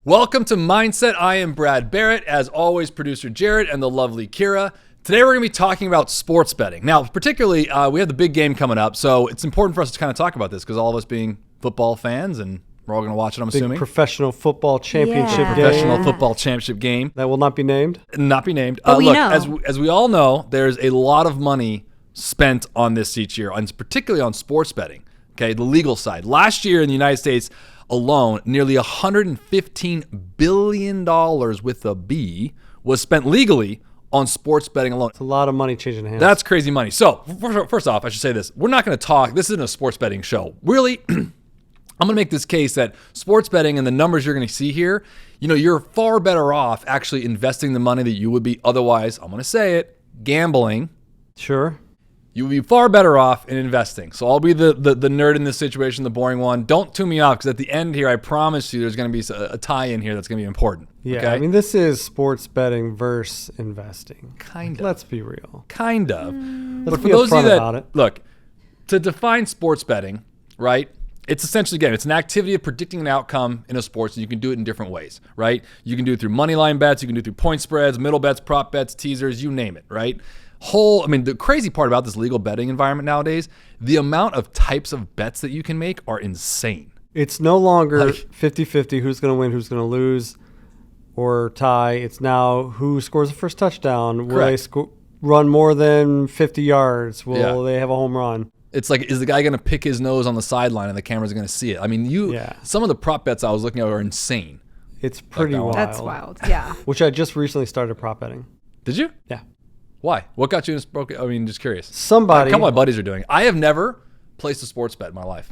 Welcome to Mindset. I am Brad Barrett. As always, producer Jared and the lovely Kira. Today we're going to be talking about sports betting. Now, particularly, we have the big game coming up, so it's important for us to kind of talk about this because all of us being football fans, and we're all going to watch it, I'm assuming. Professional football championship game. Professional football championship game. That will not be named? Not be named. But we look, know. As we all know, there's a lot of money spent on this each year, and particularly on sports betting, okay, the legal side. Last year in the United States alone, nearly $115 billion with a B was spent legally on sports betting alone. It's a lot of money changing hands. That's crazy money. So first off, I should say this. We're not going to talk. This isn't a sports betting show. Really, I'm going to make this case that sports betting and the numbers you're going to see here, you're far better off actually investing the money that you would be otherwise, I'm going to say it, gambling. Sure. You would be far better off in investing. So I'll be the nerd in this situation, the boring one. Don't tune me off because at the end here, I promise you there's going to be a tie-in here that's going to be important. Yeah, okay? I mean, this is sports betting versus investing. Kind of. Let's be real. Kind of. Let's But for be those of you upfront about it. look, to define sports betting, right? It's essentially, again, it's an activity of predicting an outcome in a sports, and you can do it in different ways, right? You can do it through money line bets, you can do it through point spreads, middle bets, prop bets, teasers, you name it, right? The crazy part about this legal betting environment nowadays, the amount of types of bets that you can make are insane. It's no longer 50-50 who's going to win, who's going to lose, or tie. It's now who scores the first touchdown. Will they run more than 50 yards? Will they have a home run? It's like, is the guy going to pick his nose on the sideline and the camera's going to see it? I mean, some of the prop bets I was looking at are insane. It's pretty wild. That's wild, yeah. Which I just recently started prop betting. Did you? Yeah. Why? What got you into just curious. Somebody. A couple of my buddies are doing it. I have never placed a sports bet in my life.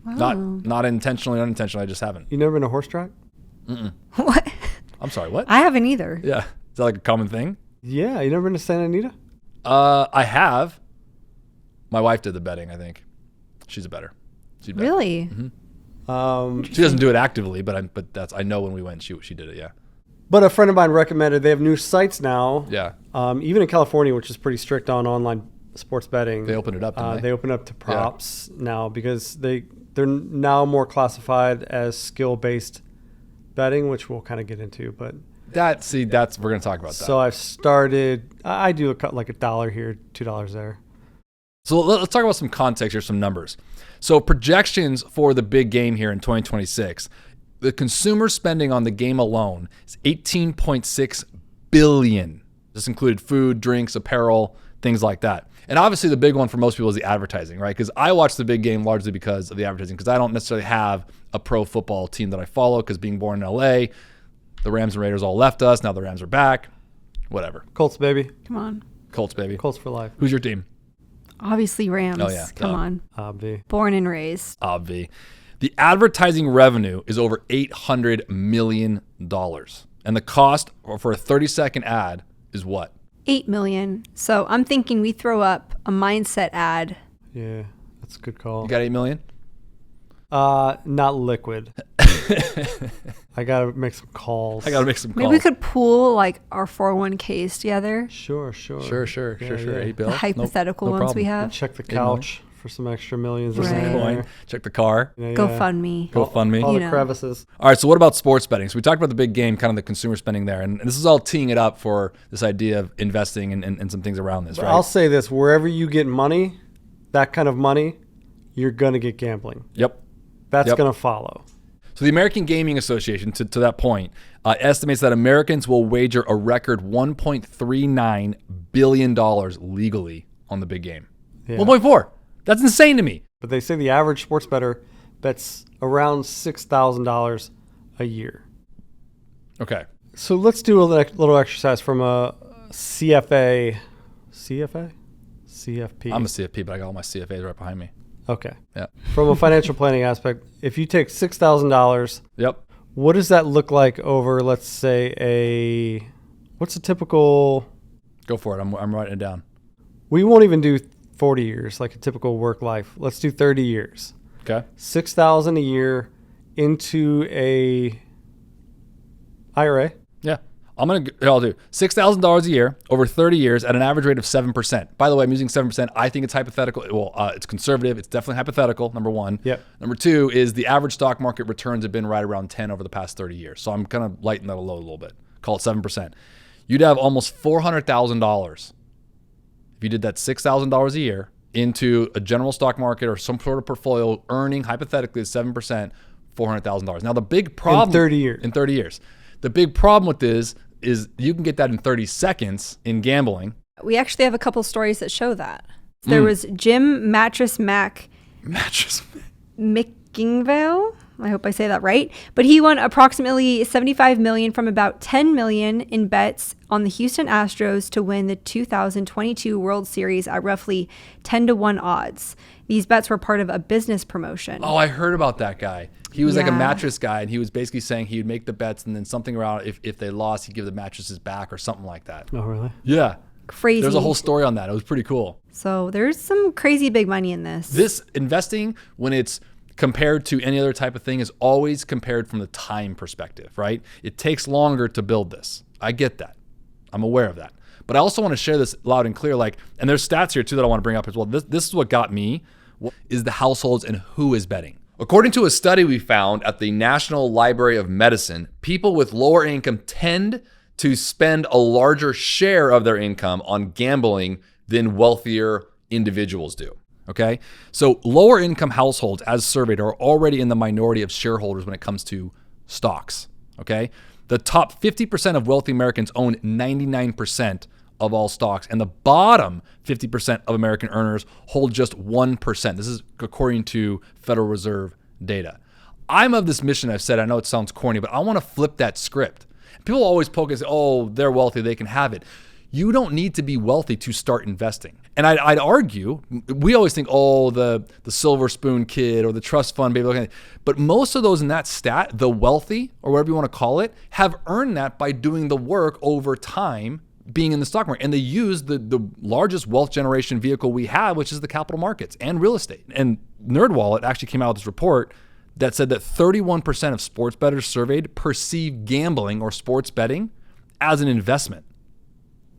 Wow. Not intentionally, unintentionally. I just haven't. You never been to horse track? What? I'm sorry, what? I haven't either. Yeah. Is that like a common thing? Yeah. You never been to Santa Anita? I have. My wife did the betting, I think. She's a better. She'd bet. Really? Mm-hmm. She doesn't do it actively, but I know when we went, she did it, yeah. But a friend of mine recommended, they have new sites now. Yeah. Even in California, which is pretty strict on online sports betting. They opened it up, didn't they? They open up to props now because they're now more classified as skill-based betting, which we'll kind of get into. But that's we're going to talk about that. So I've started, I do like $1 here, $2 there. So let's talk about some context here, some numbers. So projections for the big game here in 2026. The consumer spending on the game alone is $18.6 billion. This included food, drinks, apparel, things like that. And obviously the big one for most people is the advertising, right? Because I watch the big game largely because of the advertising, because I don't necessarily have a pro football team that I follow, because being born in LA, the Rams and Raiders all left us. Now the Rams are back. Whatever. Colts, baby. Come on. Colts, baby. Colts for life. Who's your team? Obviously Rams. Oh, yeah. Come on. Obvi. Born and raised. Obvi. The advertising revenue is over $800 million. And the cost for a 30-second ad is what? $8 million. So I'm thinking we throw up a mindset ad. Yeah, that's a good call. You got $8 million? Not liquid. I got to make some calls. I got to make some calls. Maybe we could pool like our 401ks together. Sure. Sure. Yeah. 8 bill. The hypothetical no ones problem. we have. Check the couch for some extra millions. Right. in there. Check the car. GoFundMe. GoFundMe. All the know. crevices. All right, so what about sports betting? So we talked about the big game, kind of the consumer spending there. And this is all teeing it up for this idea of investing and some things around this, right? I'll say this. Wherever you get money, that kind of money, you're going to get gambling. Yep. That's going to follow. So the American Gaming Association, to that point, estimates that Americans will wager a record $1.39 billion legally on the big game. Yeah. 1.4. That's insane to me. But they say the average sports bettor bets around $6,000 a year. Okay. So let's do a little exercise from a CFP? CFP. I'm a CFP, but I got all my CFAs right behind me. Okay. Yeah. From a financial planning aspect, if you take $6,000, Yep. what does that look like over, let's say, what's a typical... Go for it. I'm writing it down. We won't even do 40 years, like a typical work life. Let's do 30 years. Okay. $6,000 a year into a IRA. Yeah. I'll do $6,000 a year over 30 years at an average rate of 7%. By the way, I'm using 7%. I think it's hypothetical. Well, it's conservative. It's definitely hypothetical, number one. Yep. Number two is the average stock market returns have been right around 10 over the past 30 years. So I'm kind of lighting that a load a little bit. Call it 7%. You'd have almost $400,000 if you did that $6,000 a year into a general stock market or some sort of portfolio earning hypothetically 7%, $400,000. Now the big problem in 30 years. In 30 years. The big problem with this is you can get that in 30 seconds in gambling. We actually have a couple stories that show that. There was Jim Mattress McIngvale. I hope I say that right. But he won approximately $75 million from about $10 million in bets on the Houston Astros to win the 2022 World Series at roughly 10-1 odds. These bets were part of a business promotion. Oh, I heard about that guy. He was like a mattress guy, and he was basically saying he would make the bets, and then something around if they lost, he'd give the mattresses back or something like that. Oh, really? Yeah. Crazy. There's a whole story on that. It was pretty cool. So there's some crazy big money in this. This investing, when it's compared to any other type of thing, is always compared from the time perspective, right? It takes longer to build this. I get that. I'm aware of that. But I also want to share this loud and clear. And there's stats here too that I want to bring up as well. This is what got me, is the households and who is betting. According to a study we found at the National Library of Medicine, people with lower income tend to spend a larger share of their income on gambling than wealthier individuals do. Okay? So lower income households, as surveyed, are already in the minority of shareholders when it comes to stocks. Okay? The top 50% of wealthy Americans own 99% of all stocks, and the bottom 50% of American earners hold just 1%. This is according to Federal Reserve data. I'm of this mission, I've said, I know it sounds corny, but I want to flip that script. People always poke and say, oh, they're wealthy, they can have it. You don't need to be wealthy to start investing. And I'd argue, we always think, oh, the silver spoon kid or the trust fund baby. But most of those in that stat, the wealthy, or whatever you want to call it, have earned that by doing the work over time, being in the stock market. And they use the largest wealth generation vehicle we have, which is the capital markets and real estate. And NerdWallet actually came out with this report that said that 31% of sports bettors surveyed perceive gambling or sports betting as an investment.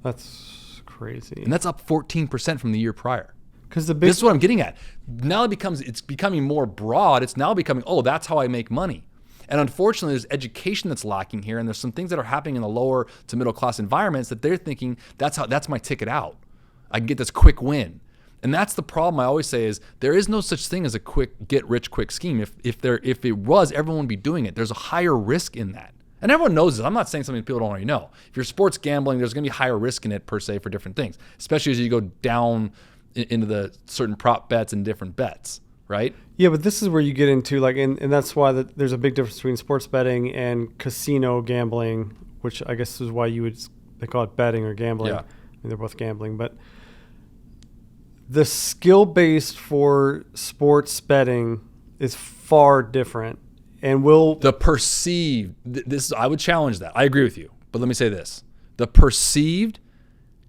That's crazy. And that's up 14% from the year prior. This is what I'm getting at. Now it's becoming more broad. It's now becoming, oh, that's how I make money. And unfortunately, there's education that's lacking here, and there's some things that are happening in the lower to middle class environments that they're thinking that's my ticket out. I can get this quick win. And that's the problem I always say is there is no such thing as a quick get rich quick scheme. If it was, everyone would be doing it. There's a higher risk in that. And everyone knows this. I'm not saying something people don't already know. If you're sports gambling, there's going to be higher risk in it per se for different things, especially as you go down into the certain prop bets and different bets, right? Yeah, but this is where you get into and that's why there's a big difference between sports betting and casino gambling, which I guess is why they call it betting or gambling. Yeah. I mean, they're both gambling, but the skill base for sports betting is far different. And the perceived, I would challenge that. I agree with you. But let me say this. The perceived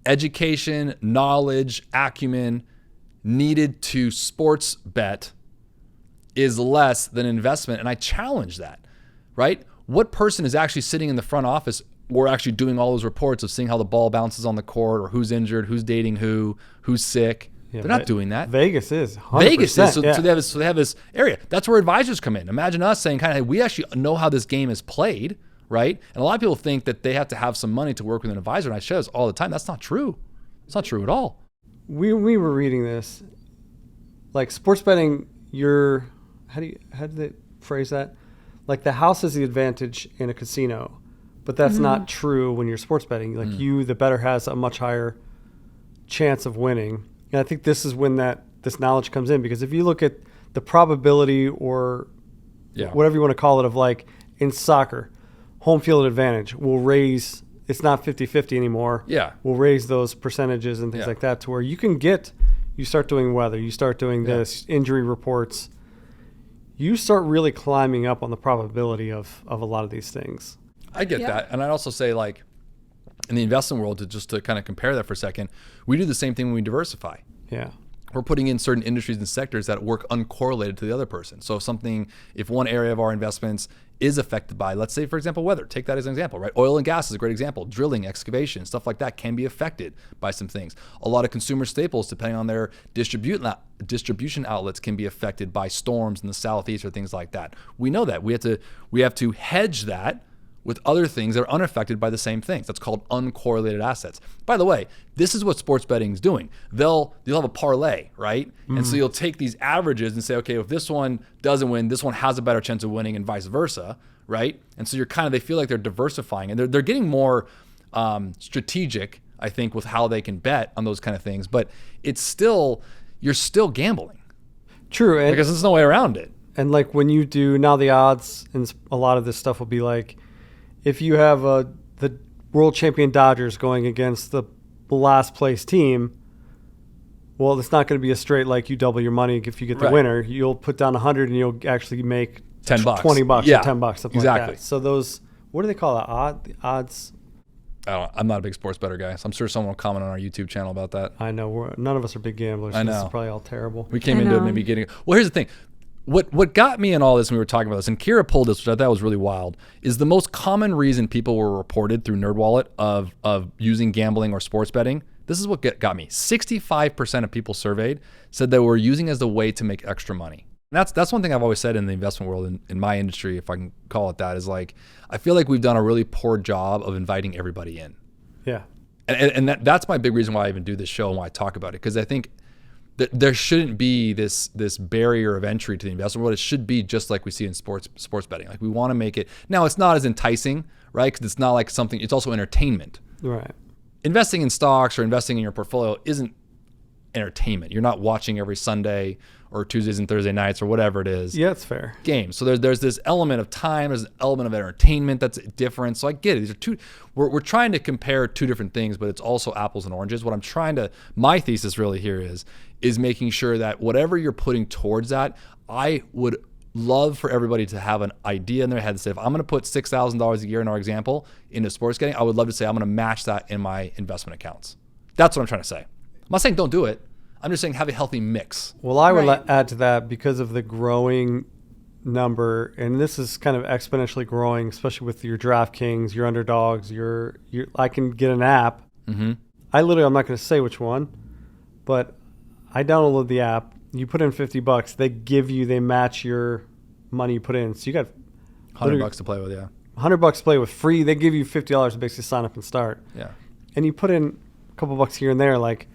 education, knowledge, acumen needed to sports bet is less than investment. And I challenge that, right? What person is actually sitting in the front office or actually doing all those reports of seeing how the ball bounces on the court or who's injured, who's dating who's sick? Yeah, they're not doing that. Vegas is. 100%, Vegas is. So, yeah. so they have this area. That's where advisors come in. Imagine us saying kind of, hey, we actually know how this game is played, right? And a lot of people think that they have to have some money to work with an advisor. And I share this all the time. That's not true. It's not true at all. We were reading this. Like sports betting, how do they phrase that? Like the house is the advantage in a casino, but that's not true when you're sports betting. Like the bettor has a much higher chance of winning. And I think this is when this knowledge comes in, because if you look at the probability or whatever you want to call it of like in soccer, home field advantage will raise, it's not 50-50 anymore. Yeah. We'll raise those percentages and things like that to where you start doing weather, you start doing this, injury reports, you start really climbing up on the probability of a lot of these things. I get that. And I'd also say in the investment world, to kind of compare that for a second, we do the same thing when we diversify. Yeah. We're putting in certain industries and sectors that work uncorrelated to the other person. So if one area of our investments is affected by, let's say, for example, weather. Take that as an example, right? Oil and gas is a great example. Drilling, excavation, stuff like that can be affected by some things. A lot of consumer staples, depending on their distribution outlets, can be affected by storms in the southeast or things like that. We know that. We have to hedge that with other things that are unaffected by the same things. That's called uncorrelated assets. By the way, this is what sports betting is doing. You'll have a parlay, right? And so you'll take these averages and say, okay, if this one doesn't win, this one has a better chance of winning, and vice versa, right? And so they feel like they're diversifying, and they're getting more strategic, I think, with how they can bet on those kind of things. But you're still gambling. True. Because there's no way around it. And like when you do, now the odds and a lot of this stuff will be like, if you have the world champion Dodgers going against the last place team, well, it's not going to be a straight, like you double your money if you get the winner. You'll put down 100 and you'll actually make $10, $20 or $10, something like that. So those, what do they call that? The odds? I'm not a big sports bettor guy, so I'm sure someone will comment on our YouTube channel about that. I know. None of us are big gamblers. I know. This is probably all terrible. We came into it maybe getting... Well, here's the thing. What got me in all this when we were talking about this, and Kira pulled this, which I thought was really wild, is the most common reason people were reported through NerdWallet of using gambling or sports betting. This is what got me. 65% of people surveyed said they were using it as a way to make extra money. And that's one thing I've always said in the investment world, in my industry, if I can call it that, is like, I feel like we've done a really poor job of inviting everybody in. Yeah. And that's my big reason why I even do this show and why I talk about it, because I think there shouldn't be this barrier of entry to the investment world. It should be just like we see in sports betting. Like, we want to make it. Now, it's not as enticing, right? Because it's not like something. It's also entertainment. Right. Investing in stocks or investing in your portfolio isn't entertainment. You're not watching every Sunday or Tuesdays and Thursday nights or whatever it is. Yeah, it's fair. Games. So there's this element of time. There's an element of entertainment that's different. So I get it. These are two. We're trying to compare two different things, but it's also apples and oranges. What I'm trying to, my thesis really here is making sure that whatever you're putting towards that, I would love for everybody to have an idea in their head to say, if I'm going to put $6,000 a year in our example into sports betting, I would love to say I'm going to match that in my investment accounts. That's what I'm trying to say. I'm not saying don't do it. I'm just saying have a healthy mix. Well, I would add to that, because of the growing number, and this is kind of exponentially growing, especially with your DraftKings, your underdogs, I can get an app. Mm-hmm. I'm not going to say which one, but I downloaded the app. You put in $50, they match your money you put in. So you got $100 to play with, yeah. $100 to play with free. They give you $50 to basically sign up and start. Yeah. And you put in a couple bucks here and there, like,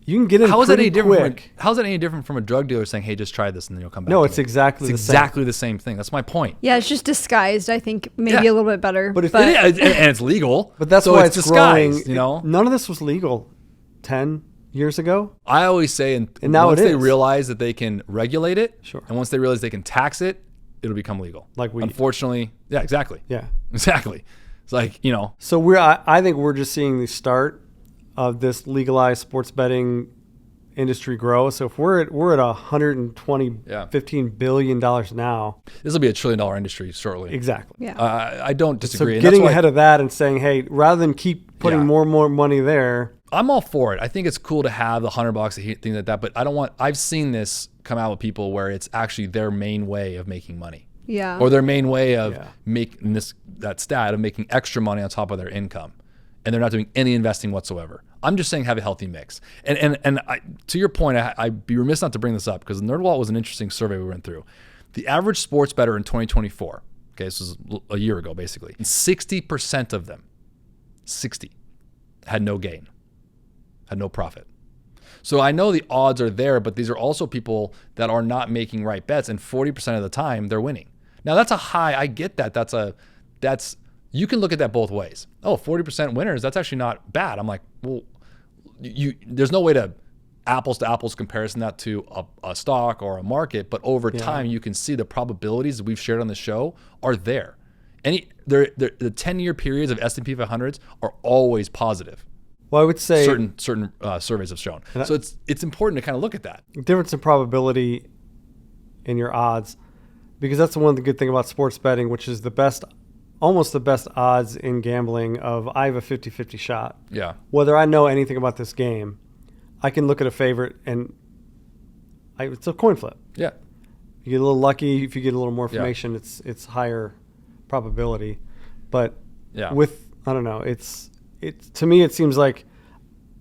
you can get in How is that any different? quick. How is that any different from a drug dealer saying, "Hey, just try this and then you'll come back"? No, it's exactly the same thing. That's my point. Yeah, it's just disguised. I think maybe a little bit better. But and it's legal. But that's so why it's disguised. growing. None of this was legal 10 years ago. I always say, and now once it they is. realize that they can regulate it, sure, and once they realize they can tax it, it'll become legal. Like weed. Unfortunately, yeah, exactly. Yeah, exactly. It's like, So I think we're just seeing the start of this legalized sports betting industry grow. So if we're at $15 billion now, this will be $1 trillion industry shortly. Exactly. Yeah. I don't disagree. So getting ahead of that and saying, hey, rather than keep putting more and more money there, I'm all for it. I think it's cool to have the $100, things like that. But I've seen this come out with people where it's actually their main way of making money. Yeah. Or their main way of making making extra money on top of their income, and they're not doing any investing whatsoever. I'm just saying have a healthy mix. And to your point, I'd be remiss not to bring this up, because NerdWallet was an interesting survey we went through. The average sports bettor in 2024, okay, this was a year ago basically, 60% of them, 60, had no gain, had no profit. So I know the odds are there, but these are also people that are not making right bets, and 40% of the time they're winning. Now that's a high, I get that. That's you can look at that both ways. Oh, 40% winners, that's actually not bad. I'm like, well, there's no way to apples comparison that to a stock or a market, but over time you can see the probabilities that we've shared on the show are there. The 10-year periods of S&P 500s are always positive. Well, I would say certain surveys have shown. So it's important to kind of look at that. Difference in probability in your odds, because that's one of the good thing about sports betting, which is almost the best odds in gambling of I have a 50-50 shot. Yeah. Whether I know anything about this game, I can look at a favorite and it's a coin flip. Yeah. You get a little lucky if you get a little more information. It's higher probability, but with I don't know. It's to me it seems like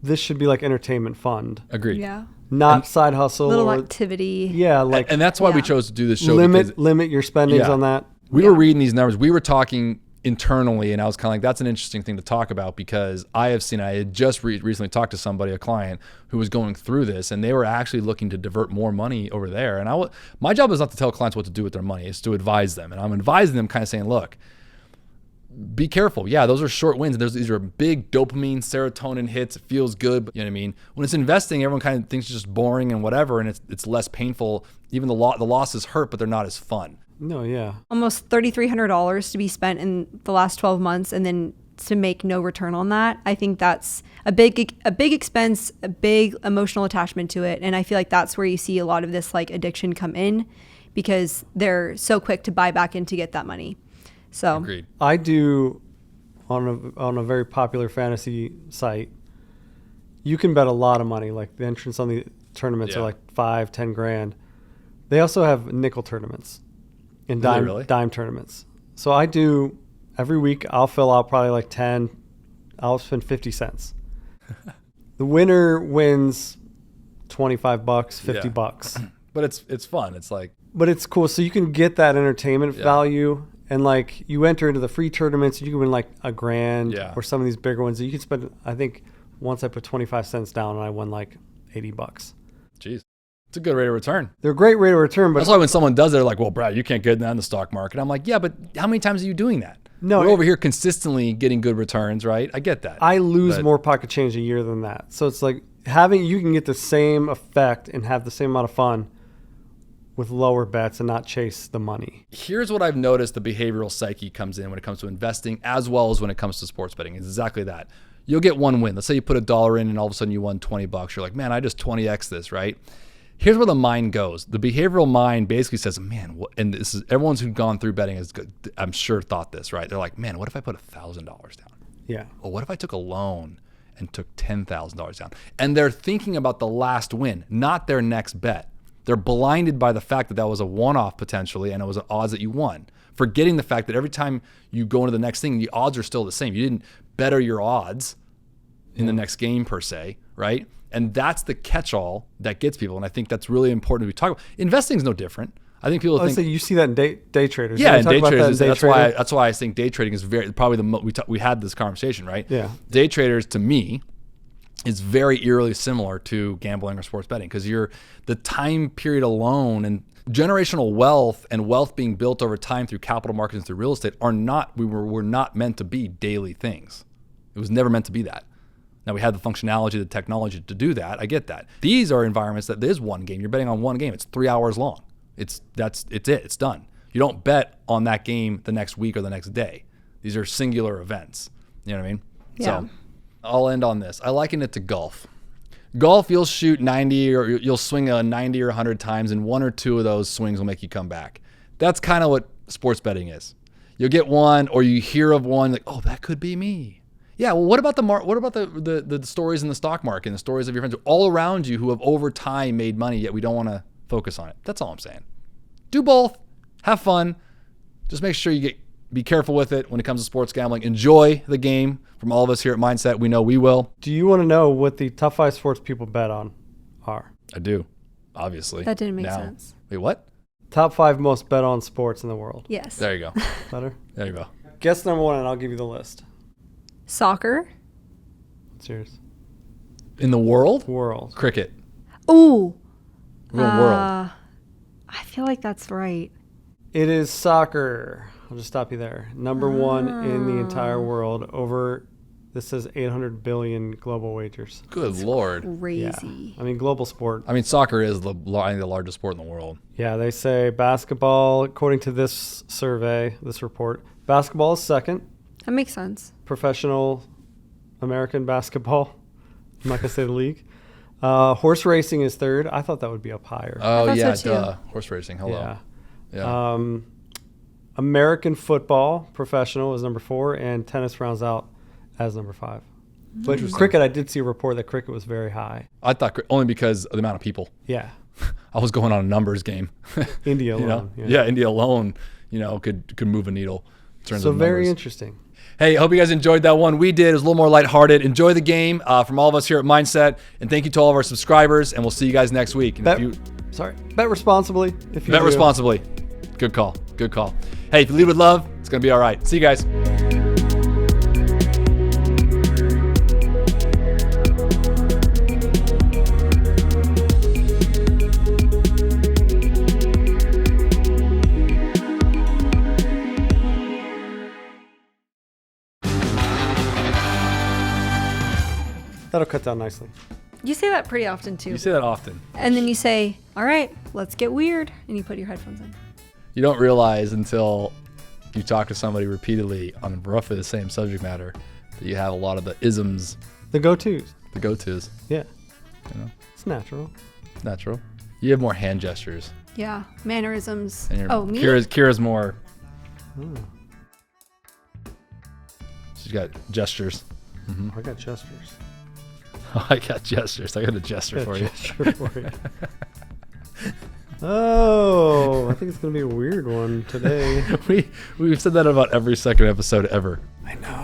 this should be like entertainment fund. Agreed. Yeah. Not side hustle. Little activity. Yeah, like and that's why we chose to do this show. Limit your spendings on that. We were reading these numbers. We were talking internally, and I was kind of like, that's an interesting thing to talk about because I had just recently talked to somebody, a client, who was going through this, and they were actually looking to divert more money over there. And my job is not to tell clients what to do with their money, it's to advise them. And I'm advising them kind of saying, look, be careful. Yeah, those are short wins. And these are big dopamine, serotonin hits. It feels good. But you know what I mean? When it's investing, everyone kind of thinks it's just boring and whatever, and it's less painful. Even the losses hurt, but they're not as fun. No, yeah. Almost $3,300 to be spent in the last 12 months and then to make no return on that. I think that's a big expense, a big emotional attachment to it. And I feel like that's where you see a lot of this like addiction come in because they're so quick to buy back in to get that money. So Agreed. I do on a very popular fantasy site, you can bet a lot of money. Like the entrance on the tournaments are like $5-10 grand. They also have nickel tournaments. And dime tournaments. So I do every week. I'll fill out probably like 10. I'll spend 50 cents. The winner wins $25, $50. But it's fun. It's like, but it's cool. So you can get that entertainment value, and like you enter into the free tournaments. You can win like $1 grand or some of these bigger ones. You can spend. I think once I put 25 cents down, and I won like $80. Jeez. It's a good rate of return. They're a great rate of return. But that's why when someone does it, they're like, well, Brad, you can't get that in the stock market. I'm like, yeah, but how many times are you doing that? No, we're over here consistently getting good returns, right? I get that. I lose more pocket change a year than that. So it's like you can get the same effect and have the same amount of fun with lower bets and not chase the money. Here's what I've noticed the behavioral psyche comes in when it comes to investing as well as when it comes to sports betting. It's exactly that. You'll get one win. Let's say you put $1 in and all of a sudden you won $20. You're like, man, I just 20x this, right? Here's where the mind goes. The behavioral mind basically says, man, what, and this is everyone's who's gone through betting is good, I'm sure thought this, right? They're like, man, what if I put $1,000 down? Yeah. Or what if I took a loan and took $10,000 down? And they're thinking about the last win, not their next bet. They're blinded by the fact that that was a one-off potentially and it was an odds that you won. Forgetting the fact that every time you go into the next thing, the odds are still the same. You didn't better your odds in the next game per se, right? And that's the catch-all that gets people. And I think that's really important to be talking about. Investing is no different. I think people think... you see that in day traders. Yeah, in day traders. That's why I think day trading is probably we had this conversation, right? Yeah. Day traders, to me, is very eerily similar to gambling or sports betting because the time period alone and generational wealth and wealth being built over time through capital markets and through real estate were not meant to be daily things. It was never meant to be that. Now we have the functionality, the technology to do that. I get that. These are environments that there's one game. You're betting on one game. It's 3 hours long. It's done. You don't bet on that game the next week or the next day. These are singular events. You know what I mean? Yeah. So I'll end on this. I liken it to golf. Golf, you'll shoot 90 or you'll swing a 90 or 100 times and one or two of those swings will make you come back. That's kind of what sports betting is. You'll get one or you hear of one like, oh, that could be me. Yeah, well, what about the stories in the stock market and the stories of your friends all around you who have over time made money, yet we don't want to focus on it? That's all I'm saying. Do both. Have fun. Just make sure you be careful with it when it comes to sports gambling. Enjoy the game. From all of us here at Mindset, we know we will. Do you want to know what the top 5 sports people bet on are? I do, obviously. That didn't make sense. Wait, what? Top 5 most bet on sports in the world. Yes. There you go. Better? There you go. Guess number 1 and I'll give you the list. Soccer. What's yours? In the world? World. Cricket. Ooh. World. I feel like that's right. It is soccer. I'll just stop you there. Number 1 in the entire world. This says 800 billion global wagers. Good Lord. Crazy. Yeah. I mean, global sport. I mean, soccer is the largest sport in the world. Yeah, they say basketball, according to this survey, this report, basketball is second. That makes sense. Professional American basketball. I'm not going to say the league. Horse racing is third. I thought that would be up higher. Oh, yeah, so duh. Horse racing. Hello. Yeah. American football professional is number 4, and tennis rounds out as number 5. But cricket, I did see a report that cricket was very high. I thought only because of the amount of people. Yeah. I was going on a numbers game. India You know? alone. Yeah, India alone, could move a needle in terms So of very numbers. interesting. Hey, I hope you guys enjoyed that one. We did. It was a little more lighthearted. Enjoy the game from all of us here at Mindset. And thank you to all of our subscribers. And we'll see you guys next week. And Bet responsibly. If you bet do. responsibly. Good call. Good call. Hey, if you lead with love, it's going to be all right. See you guys. That'll cut down nicely. You say that pretty often too. You say that often. And then you say, all right, let's get weird. And you put your headphones in. You don't realize until you talk to somebody repeatedly on roughly the same subject matter that you have a lot of the isms, The go-tos. the go-tos. Yeah. It's It's natural. natural. You have more hand gestures. Yeah. Mannerisms. And Oh, me? Kira's more. Oh, She's got gestures. I got gestures. I got gestures. I got a gesture for you. Gesture for you. Oh, I think it's going to be a weird one today. We've said that about every second episode ever. I know.